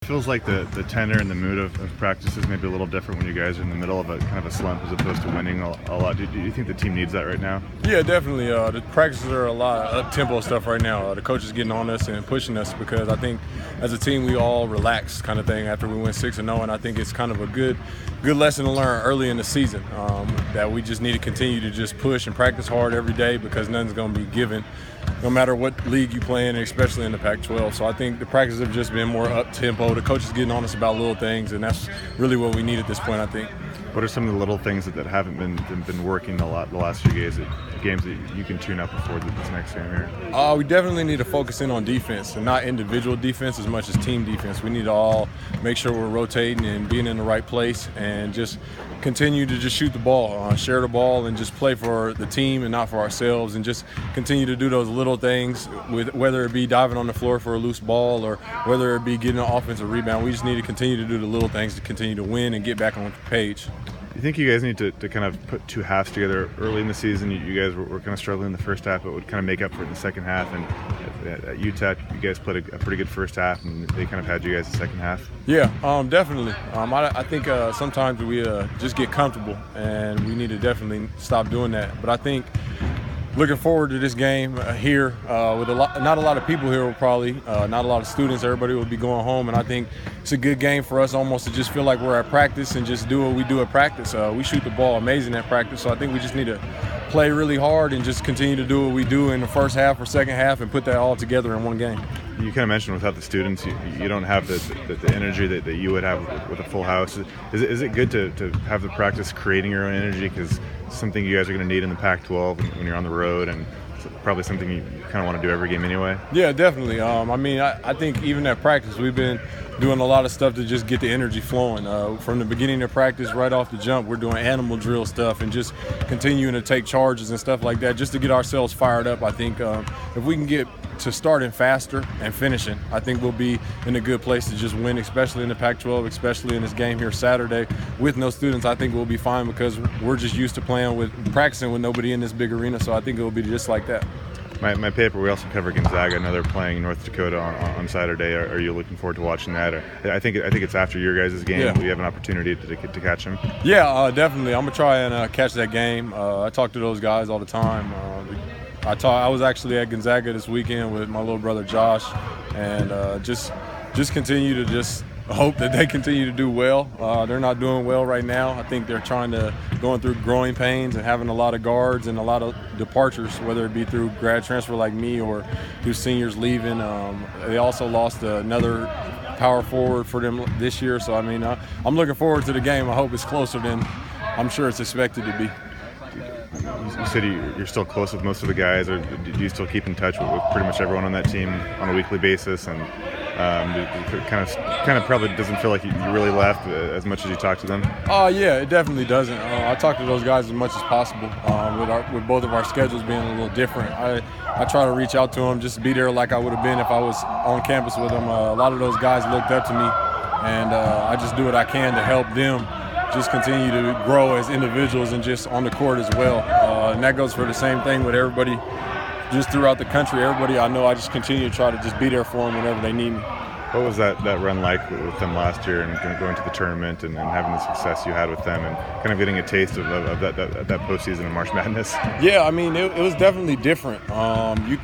Feels like the tenor and the mood of practice is maybe a little different when you guys are in the middle of a kind of a slump as opposed to winning a lot. Do you think the team needs that right now? Yeah, definitely. The practices are a lot of up-tempo stuff right now. The coach is getting on us and pushing us because I think as a team we all relaxed kind of thing after we went 6-0, and I think it's kind of a good lesson to learn early in the season that we just need to continue to just push and practice hard every day because nothing's going to be given no matter what league you play in, especially in the Pac-12. So I think the practices have just been more up-tempo. The coach is getting on us about little things, and that's really what we need at this point, I think. What are some of the little things that haven't been working a lot the last few games that you can tune up before this next game here? We definitely need to focus in on defense and not individual defense as much as team defense. We need to all make sure we're rotating and being in the right place and just continue to just shoot the ball, share the ball, and just play for the team and not for ourselves, and just continue to do those little things, with whether it be diving on the floor for a loose ball or whether it be getting an offensive rebound. We just need to continue to do the little things to continue to win and get back on the page. You think you guys need to kind of put two halves together early in the season? You guys were kind of struggling in the first half, but would kind of make up for it in the second half. And at UTEP, you guys played a pretty good first half, and they kind of had you guys the second half. Yeah, definitely. I think sometimes we just get comfortable, and we need to definitely stop doing that. But I think looking forward to this game here with not a lot of people here, probably not a lot of students. Everybody will be going home, and I think it's a good game for us almost to just feel like we're at practice and just do what we do at practice. We shoot the ball amazing at practice, so I think we just need to play really hard and just continue to do what we do in the first half or second half and put that all together in one game. You kind of mentioned without the students, you don't have the energy that you would have with a full house. Is it good to have the practice creating your own energy? Because it's something you guys are going to need in the Pac-12 when you're on the road, and it's probably something you kind of want to do every game anyway. Yeah, definitely. I think even at practice, we've been doing a lot of stuff to just get the energy flowing. From the beginning of practice, right off the jump, we're doing animal drill stuff and just continuing to take charges and stuff like that just to get ourselves fired up. I think if we can get to starting faster and finishing, I think we'll be in a good place to just win, especially in the Pac-12, especially in this game here Saturday. With no students, I think we'll be fine because we're just used to practicing with nobody in this big arena, so I think it will be just like that. My paper, we also cover Gonzaga. I know they're playing North Dakota on Saturday. Are you looking forward to watching that? Or I think it's after your guys' game. Yeah. We have an opportunity to catch them. Yeah, definitely. I'm gonna try and catch that game. I talk to those guys all the time. I was actually at Gonzaga this weekend with my little brother Josh, and just continue to just hope that they continue to do well. They're not doing well right now. I think they're going through growing pains and having a lot of guards and a lot of departures, whether it be through grad transfer like me or through seniors leaving. They also lost another power forward for them this year. So, I'm looking forward to the game. I hope it's closer than I'm sure it's expected to be. You said you're still close with most of the guys, or do you still keep in touch with pretty much everyone on that team on a weekly basis? And it kind of probably doesn't feel like you really left as much as you talk to them. Yeah, it definitely doesn't. I talk to those guys as much as possible. With both of our schedules being a little different, I try to reach out to them, just be there like I would have been if I was on campus with them. A lot of those guys looked up to me, and I just do what I can to help them just continue to grow as individuals and just on the court as well. And that goes for the same thing with everybody just throughout the country. Everybody I know, I just continue to try to just be there for them whenever they need me. What was that run like with them last year and going to the tournament and having the success you had with them and kind of getting a taste of that postseason of March Madness? Yeah, it was definitely different.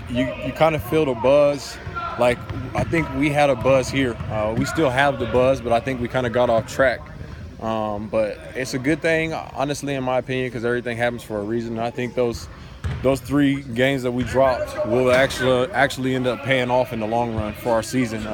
You kind of feel the buzz. Like, I think we had a buzz here. We still have the buzz, but I think we kind of got off track. But it's a good thing, honestly, in my opinion, because everything happens for a reason. I think those 3 games that we dropped will actually end up paying off in the long run for our season.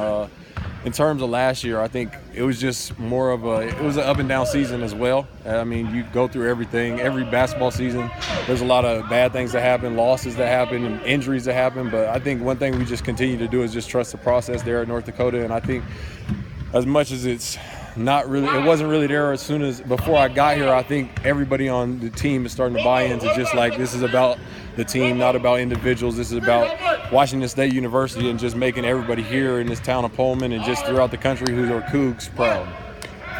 In terms of last year, I think it was just more of it was an up and down season as well. You go through everything. Every basketball season, there's a lot of bad things that happen, losses that happen, and injuries that happen. But I think one thing we just continue to do is just trust the process there at North Dakota. And I think as much as it wasn't really there before I got here, I think everybody on the team is starting to buy into just like, this is about the team, not about individuals. This is about Washington State University and just making everybody here in this town of Pullman and just throughout the country who are Cougs proud.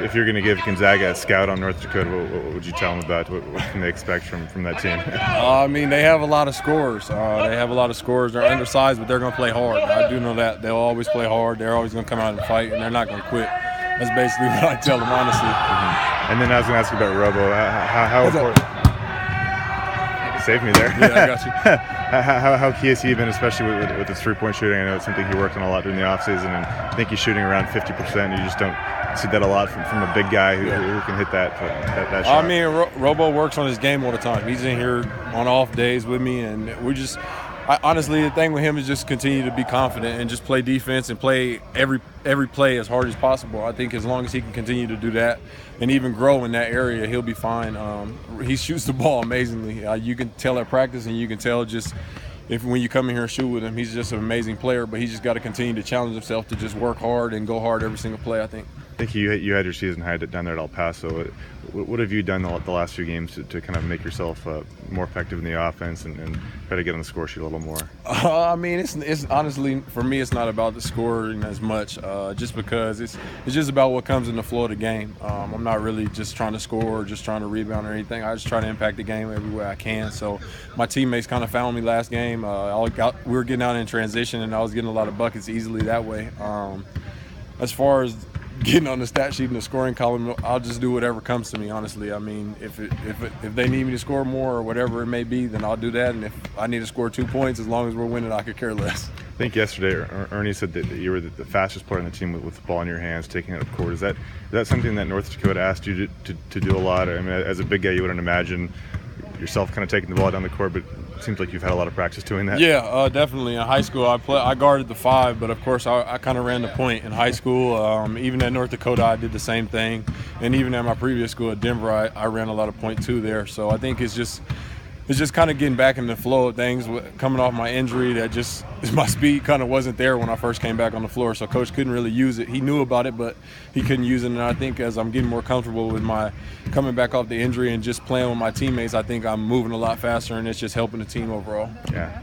if you're going to give Gonzaga a scout on North Dakota, what would you tell them about? What can they expect from that team? I mean, they have a lot of scorers. They're undersized, but they're going to play hard. I do know that. They'll always play hard. They're always going to come out and fight, and they're not going to quit. That's basically what I tell them, honestly. Mm-hmm. And then I was going to ask you about Robo. How important? Save me there. Yeah, I got you. How key has he been, especially with his three-point shooting? I know it's something he worked on a lot during the offseason, and I think he's shooting around 50%. You just don't see that a lot from a big guy who can hit that shot. I mean, Robo works on his game all the time. He's in here on off days with me, and honestly, the thing with him is just continue to be confident and just play defense and play every play as hard as possible. I think as long as he can continue to do that and even grow in that area, he'll be fine. He shoots the ball amazingly. You can tell at practice, and you can tell just when you come in here and shoot with him, he's just an amazing player. But he's just got to continue to challenge himself to just work hard and go hard every single play, I think. I think you had your season high down there at El Paso. What have you done the last few games to kind of make yourself more effective in the offense and try to get on the score sheet a little more? I mean, it's honestly, for me, it's not about the scoring as much, just because it's just about what comes in the flow of the game. I'm not really just trying to score or just trying to rebound or anything. I just try to impact the game every way I can. So my teammates kind of found me last game. We were getting out in transition, and I was getting a lot of buckets easily that way. As far as getting on the stat sheet in the scoring column, I'll just do whatever comes to me, honestly. I mean, if they need me to score more or whatever it may be, then I'll do that. And if I need to score 2 points, as long as we're winning, I could care less. I think yesterday Ernie said that you were the fastest player on the team with the ball in your hands, taking it up court. Is that something that North Dakota asked you to do a lot? I mean, as a big guy, you wouldn't imagine yourself kind of taking the ball down the court, but it seems like you've had a lot of practice doing that. Yeah, definitely. In high school, I guarded the 5, but of course I kind of ran the point in high school. Even at North Dakota, I did the same thing, and even at my previous school at Denver, I ran a lot of point too there. So I think it's just kind of getting back in the flow of things. Coming off my injury, my speed kind of wasn't there when I first came back on the floor, so coach couldn't really use it. He knew about it, but he couldn't use it. And I think as I'm getting more comfortable with my coming back off the injury and just playing with my teammates, I think I'm moving a lot faster, and it's just helping the team overall. Yeah.